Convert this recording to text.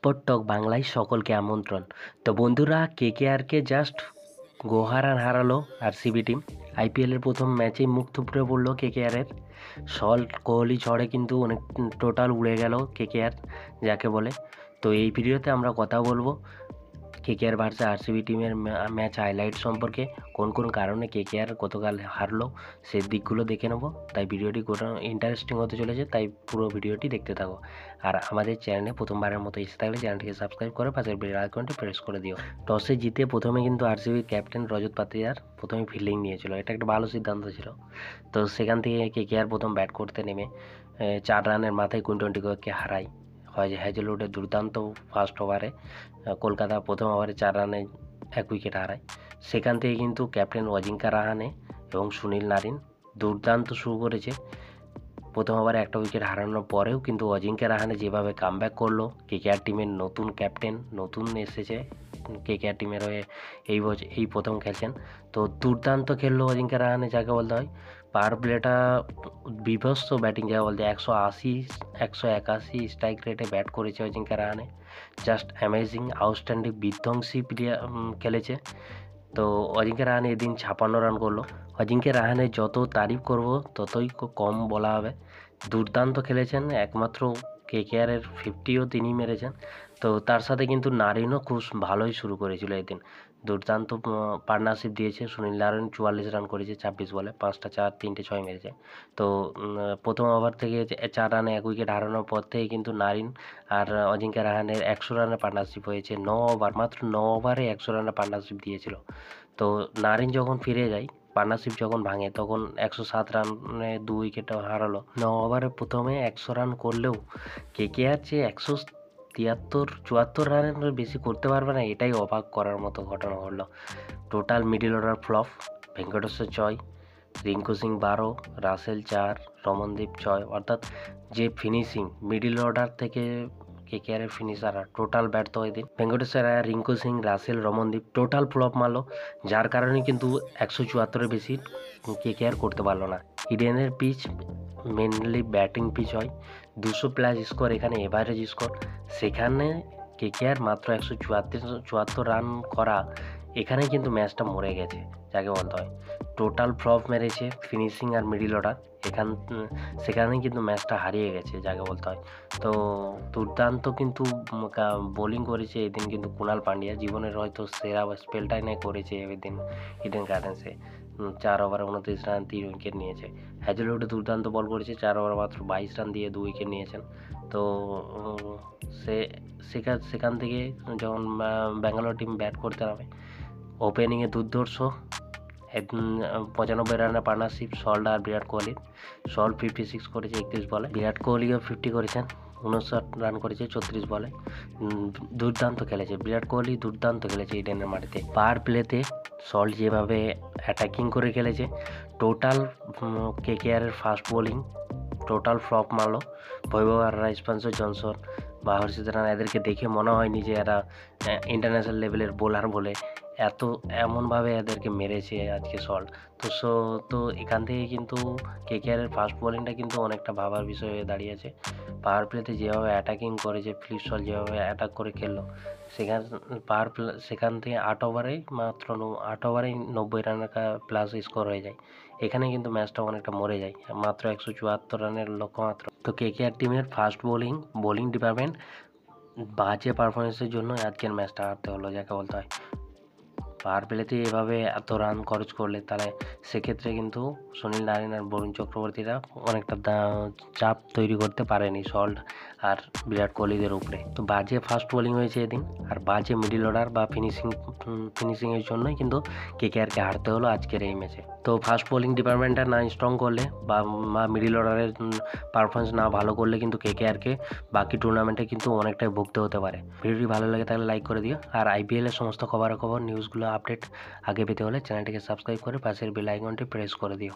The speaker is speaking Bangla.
স্পোর্ট টক বাংলায় সকলকে আমন্ত্রণ। তো বন্ধুরা, কেকেআরকে জাস্ট গোহারান হারালো আরসিবি টিম। আইপিএলের প্রথম ম্যাচেই মুখ থুবড়ে পড়লো কেকেআরের। কোহলি ঝড়ে কিন্তু অনেক টোটাল উড়ে গেল কেকেআর যাকে বলে। তো এই ভিডিওতে আমরা কথা বলবো কেকেআর ভার্সেস আরসিবি টিমের ম্যাচ হাইলাইট সম্পর্কে, কোন কোন কারণে কেকেআর গতকাল হারলো সেই দিকগুলো দেখে নেবো। তাই ভিডিওটি ইন্টারেস্টিং হতে চলেছে, তাই পুরো ভিডিওটি দেখতে থাকো। আর আমাদের চ্যানেলে প্রথমবারের মতো এসে থাকলে চ্যানেলটিকে সাবস্ক্রাইব করে পাশের বেল আইকনটি প্রেস করে দিও। টসে জিতে প্রথমে কিন্তু আরসিবির ক্যাপ্টেন রজত পাতিয়ার প্রথমে ফিল্ডিং নিয়েছিল, এটা একটা ভালো সিদ্ধান্ত ছিল। তো সেখান থেকে কেকেআর প্রথম ব্যাট করতে নেমে 4 রানের মাথায় কুইন্টন ডিককে হারায়। হ্যাজেলউডের দুর্দান্ত ফার্স্ট ওভারে কলকাতা প্রথম ওভারে 4 রানে 1 উইকেট হারায়। সেখান থেকে কিন্তু ক্যাপ্টেন অজিঙ্কা রাহানে এবং সুনীল নারিন দুর্দান্ত শুরু করেছে। প্রথম ওভারে 1টা উইকেট হারানোর পরেও কিন্তু অজিঙ্কা রাহানে যেভাবে কামব্যাক করলো, কেকেআর টিমের নতুন ক্যাপ্টেন, নতুন এসেছে কেকেআর টিমের হয়ে এই প্রথম খেলছেন। তো দুর্দান্ত খেললো অজিঙ্কা রাহানে যাকে বলতে হয়। পাওয়ার প্লেটা বিভৎস ব্যাটিং যাকে বলতে 181 স্ট্রাইক রেটে ব্যাট করেছে Ajinkya Rahane. Just amazing, outstanding, বিধ্বংসী খেলেছে। তো অজিঙ্কা রাহানে এদিন 56 রান করলো। অজিঙ্কা রাহানের যত তারিফ করব ততই কম বলা হবে। দুর্দান্ত খেলেছেন, একমাত্র কেকেআরের 50ও তিনি মেরেছেন। তো তার সাথে কিন্তু নারিনও খুব ভালোই শুরু করেছিল এদিন। দুর্দান্ত পার্টনারশিপ দিয়েছে। সুনীল নারিন 44 রান করেছে 26 বলে, 5টা 4 3টে 6 মেরেছে। তো প্রথম ওভার থেকে 4 রানে 1 উইকেট হারানোর পর থেকে কিন্তু নারিন আর অজিঙ্কা রাহানের 100 রানের পার্টনারশিপ হয়েছে। 9 ওভার, মাত্র 9 ওভারে 100 রানের পার্টনারশিপ দিয়েছিল। তো নারিন যখন ফিরে যায়, পার্টনারশিপ যখন ভাঙে, তখন 107 রানে 2 উইকেট হারালো। 9 ওভারে প্রথমে 100 রান করলেও কেকেআর যে 173-74 রানের বেশি করতে পারবে না, এটাই অবাক করার মতো ঘটনা ঘটলো। Total middle order flop. Venkateshwar 6, Rinku Singh 12, Russell 4, Ramandeep 6। অর্থাৎ যে ফিনিশিং মিডল অর্ডার থেকে কেকেআরের ফিনিশাররা টোটাল ব্যর্থ হয়ে দিন। ভেঙ্কটেশ্বর আয়ার, রিঙ্কু সিং, রাসেল, রমনদীপ টোটাল ফ্লপ মারলো, যার কারণে কিন্তু 174-এর বেশি কেকেআর করতে পারলো না। ইডেনের পিচ মেনলি ব্যাটিং পিচ হয়, 200+ স্কোর এখানে এভারেজ স্কোর। সেখানে কেকেআর মাত্র 174 রান করা, এখানে কিন্তু ম্যাচটা মরে গেছে যাকে বলতে হয়। টোটাল ফ্লপ মেরেছে ফিনিশিং আর মিডল অর্ডার, সেখানে কিন্তু ম্যাচটা হারিয়ে গেছে যাকে বলতে হয়। তো দুর্দান্ত কিন্তু বোলিং করেছে এদিন কিন্তু কুণাল পান্ডিয়া, জীবনের হয়তো সেরা স্পেলটাই নাই করেছে এদিন ইডেন গার্ডেন্সে। 4 ওভারে 29 রান 3 উইকেট নিয়েছে। হ্যাজেলউডে দুর্দান্ত বল করেছে, 4 ওভার মাত্র 22 রান দিয়ে 2 উইকেট নিয়েছেন। তো সেখান থেকে যখন ব্যাঙ্গালোর টিম ব্যাট করতে নামে, ওপেনিংয়ে দুর্ধর্ষ 95 রানের পার্টনারশিপ সল্ট আর বিরাট কোহলির। সল্ট 56 করেছে 31 বলে, বিরাট কোহলিও 50 করেছেন, 59 রান করেছে 34 বলে। দুর্দান্ত খেলেছে বিরাট কোহলি, দুর্দান্ত খেলেছে ইডেনের মাটিতে। পাওয়ার প্লেতে সল্ট যেভাবে অ্যাটাকিং করে খেলেছে, টোটাল কেকেআরের ফাস্ট বোলিং টোটাল ফ্লপ মারলো। বৈভব আর স্পেন্সার জনসন বা হর্ষিত রানা, এদেরকে দেখে মনে হয়নি যে এরা ইন্টারন্যাশনাল লেভেলের বোলার বলে, এমনভাবে এদেরকে মেরেছে আজকে সল্ট। তো এখান থেকে কিন্তু কেকেআরের ফাস্ট বোলিংটা কিন্তু অনেকটা ভাবার বিষয় হয়ে দাঁড়িয়েছে। পাওয়ার প্লেতে যেভাবে অ্যাটাকিং করেছে, ফিলিপ সল্ট যেভাবে অ্যাটাক করে খেললো, সেখান থেকে 8 ওভারেই 90 রানের প্লাস স্কোর হয়ে যায়। এখানে কিন্তু ম্যাচটা অনেকটা মরে যায়, মাত্র 174 রানের লক্ষ্য মাত্র। তো কেকেআর টিমের ফাস্ট বোলিং ডিপার্টমেন্ট বাজে পারফরমেন্সের জন্য আজকের ম্যাচটা হারতে হলো যাকে বলতে হয়। পাওয়ার প্লেতে এভাবে এত রান খরচ করলে তাহলে সেক্ষেত্রে কিন্তু সুনীল নারিন আর বরুণ চক্রবর্তীরা অনেকটা চাপ তৈরি করতে পারেনি সল্ট আর বিরাট কোহলিদের উপরে। তো বাজে ফাস্ট বোলিং হয়েছে এদিন, আর বাজে মিডল অর্ডার বা ফিনিশিংয়ের জন্যই কিন্তু কেকেআরকে হারতে হলো আজকের এই ম্যাচে। তো ফাস্ট বোলিং ডিপার্টমেন্টটা না স্ট্রং করলে বা মিডল অর্ডারের পারফরমেন্স না ভালো করলে কিন্তু কেকেআরকে বাকি টুর্নামেন্টে কিন্তু অনেকটাই ভুগতে হতে পারে। ভিডিওটি ভালো লাগে তাহলে লাইক করে দিও, আর আইপিএলের সমস্ত খবরাখবর নিউজগুলো আপডেট আগে পেতে হলে চ্যানেলটিকে সাবস্ক্রাইব করে পাশের বেল আইকনটি প্রেস করে দিও।